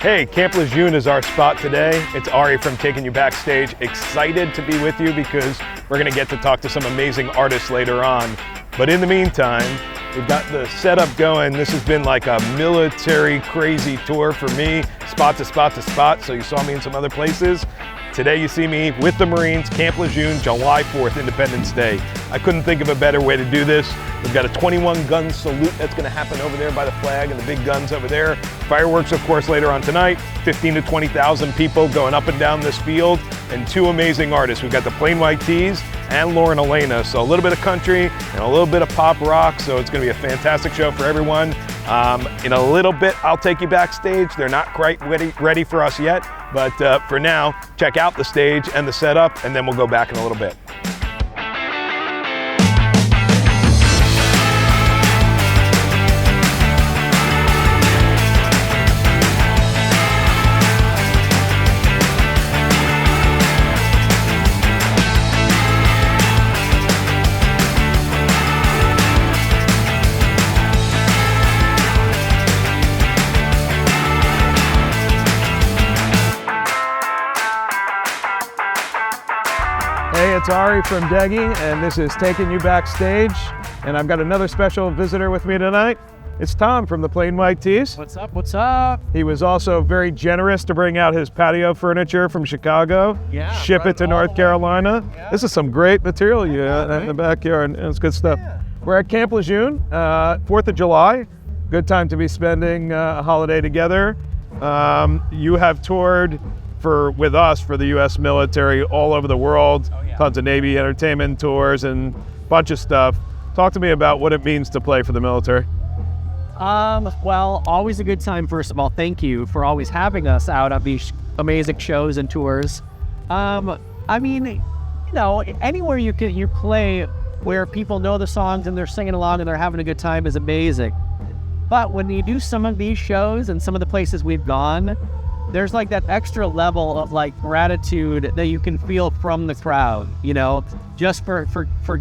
Hey, Camp Lejeune is our spot today. It's Ari from Taking You Backstage. Excited to be with you because we're going to get to talk to some amazing artists later on. But in the meantime, we've got the setup going. This has been like a military crazy tour for me, spot to spot to spot. So you saw me in some other places. Today you see me with the Marines, Camp Lejeune, July 4th, Independence Day. I couldn't think of a better way to do this. We've got a 21-gun salute that's going to happen over there by the flag and the big guns over there. Fireworks, of course, later on tonight. 15 to 20,000 people going up and down this field, and two amazing artists. We've got the Plain White T's and Lauren Elena. So a little bit of country and a little bit of pop rock. So it's going to be a fantastic show for everyone. In a little bit, I'll take you backstage. They're not quite ready for us yet, but for now, check out the stage and the setup, and then we'll go back in a little bit. Hey, it's Ari from Deggy, and this is Taking You Backstage. And I've got another special visitor with me tonight. It's Tom from the Plain White Tees. What's up, what's up? He was also very generous to bring out his patio furniture from Chicago, ship it to North Carolina. Yeah. This is some great material you got in the backyard, and it's good stuff. Yeah. We're at Camp Lejeune, 4th of July. Good time to be spending a holiday together. You have toured with us for the U.S. military all over the world. Tons of Navy entertainment tours and a bunch of stuff. Talk to me about what it means to play for the military. Well, always a good time. First of all, thank you for always having us out on these amazing shows and tours. I mean, you know, anywhere you play where people know the songs and they're singing along and they're having a good time is amazing. But when you do some of these shows and some of the places we've gone, there's like that extra level of like gratitude that you can feel from the crowd, you know, just for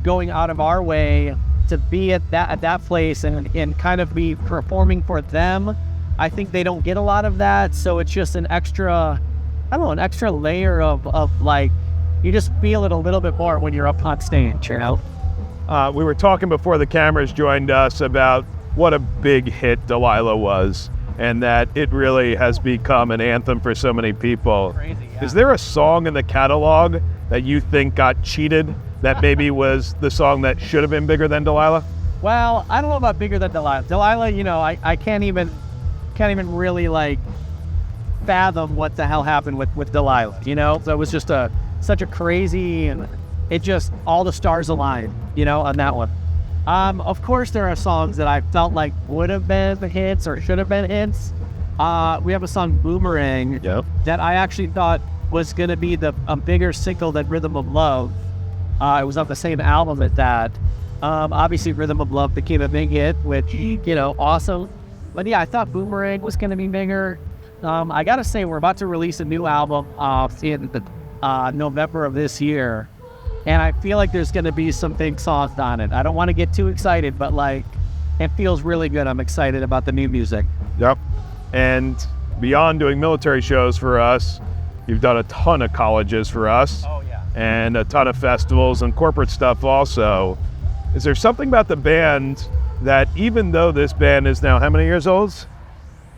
going out of our way to be at that place and kind of be performing for them. I think they don't get a lot of that. So it's just an extra layer of like, you just feel it a little bit more when you're up on stage, you know? We were talking before the cameras joined us about what a big hit Delilah was, and that it really has become an anthem for so many people. Crazy, yeah. Is there a song in the catalog that you think got cheated, that maybe was the song that should have been bigger than Delilah? Well, I don't know about bigger than Delilah. Delilah, you know, I can't even really like fathom what the hell happened with Delilah, you know? So it was just such a crazy, and it just, all the stars aligned, you know, on that one. Of course, there are songs that I felt like would have been hits or should have been hits. We have a song, Boomerang, that I actually thought was going to be a bigger single than Rhythm of Love. It was on the same album as that. Obviously, Rhythm of Love became a big hit, which, you know, awesome. But yeah, I thought Boomerang was going to be bigger. I got to say, we're about to release a new album in November of this year. And I feel like there's going to be some big songs on it. I don't want to get too excited, but like, it feels really good. I'm excited about the new music. Yep. And beyond doing military shows for us, you've done a ton of colleges for us. Oh, yeah. And a ton of festivals and corporate stuff also. Is there something about the band that, even though this band is now how many years old?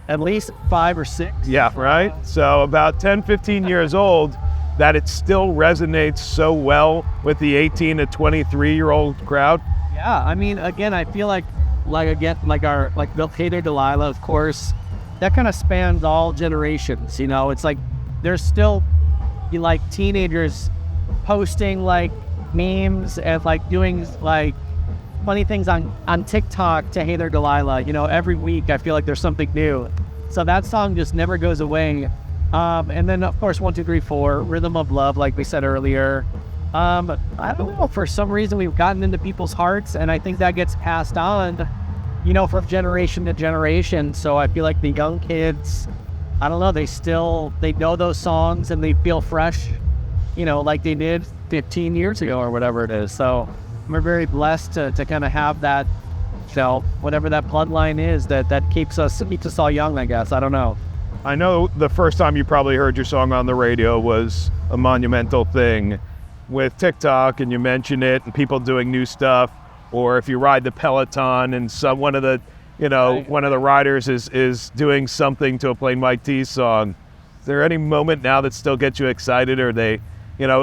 At least 5 or 6. Yeah, right? So about 10, 15 years old, that it still resonates so well with the 18 to 23-year-old crowd? Yeah, I mean, again, I feel like Hater Delilah, of course, that kind of spans all generations, you know? It's like, there's still, like, teenagers posting, like, memes and, like, doing, like, funny things on TikTok to Hater Delilah, you know? Every week, I feel like there's something new. So that song just never goes away. And then, of course, 1, 2, 3, 4, Rhythm of Love, like we said earlier. I don't know, for some reason we've gotten into people's hearts, and I think that gets passed on, you know, from generation to generation. So I feel like the young kids, I don't know, they know those songs and they feel fresh, you know, like they did 15 years ago or whatever it is. So we're very blessed to kind of have that, you know, whatever that bloodline is that keeps us all young, I guess. I don't know. I know the first time you probably heard your song on the radio was a monumental thing with TikTok, and you mention it, and people doing new stuff, or if you ride the Peloton and one of the riders is doing something to a Plain White T's song. Is there any moment now that still gets you excited, or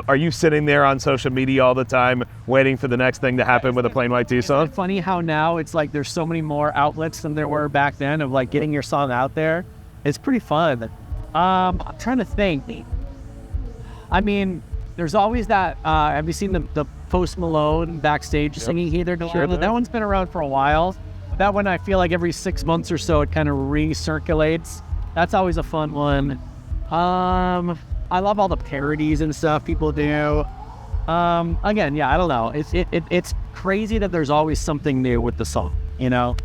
are you sitting there on social media all the time waiting for the next thing to happen with a Plain White T's song? It's funny how now it's like there's so many more outlets than there were back then of like getting your song out there. It's pretty fun. I'm trying to think. I mean, there's always that, have you seen the Post Malone backstage singing Hey There Delilah? Sure. That one's been around for a while. That one I feel like every 6 months or so it kind of recirculates. That's always a fun one. I love all the parodies and stuff people do. Again, yeah, I don't know. It's crazy that there's always something new with the song, you know?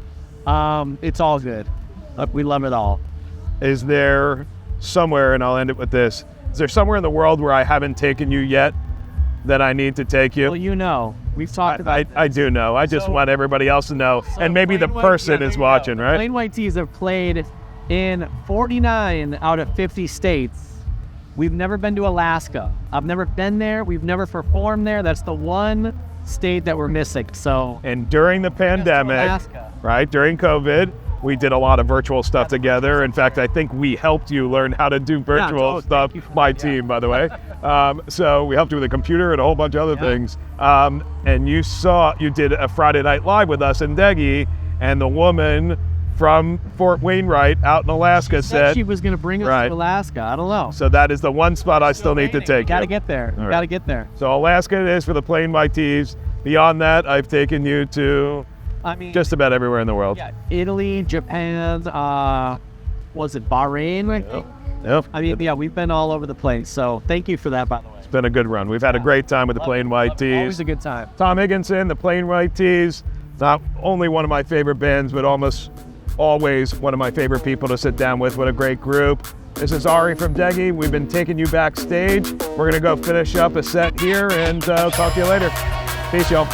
It's all good. We love it all. Is there somewhere, and I'll end it with this, is there somewhere in the world where I haven't taken you yet that I need to take you? Well, we've talked about I do know. I just want everybody else to know, and maybe the person is watching, right? Plain White T's have played in 49 out of 50 states. We've never been to Alaska. I've never been there. We've never performed there. That's the one state that we're missing. So, and during the pandemic, right, during COVID, we did a lot of virtual stuff together. In fact, I think we helped you learn how to do virtual stuff. My team, by the way. So we helped you with a computer and a whole bunch of other things. And you did a Friday Night Live with us in Deggy, and the woman from Fort Wainwright out in Alaska said she was going to bring us to Alaska. I don't know. So that is the one spot I still need to take. Got to get there. Got to get there. So Alaska it is for the Plain White T's. Beyond that, I've taken you to just about everywhere in the world. Yeah, Italy, Japan, was it Bahrain? I think? Yep. I mean, yeah, we've been all over the place. So thank you for that, by the way. It's been a good run. We've had a great time with the Plain White T's. Always a good time. Tom Higginson, the Plain White T's. Not only one of my favorite bands, but almost always one of my favorite people to sit down with. What a great group. This is Ari from Deggy. We've been taking you backstage. We're going to go finish up a set here, and I'll talk to you later. Peace, y'all.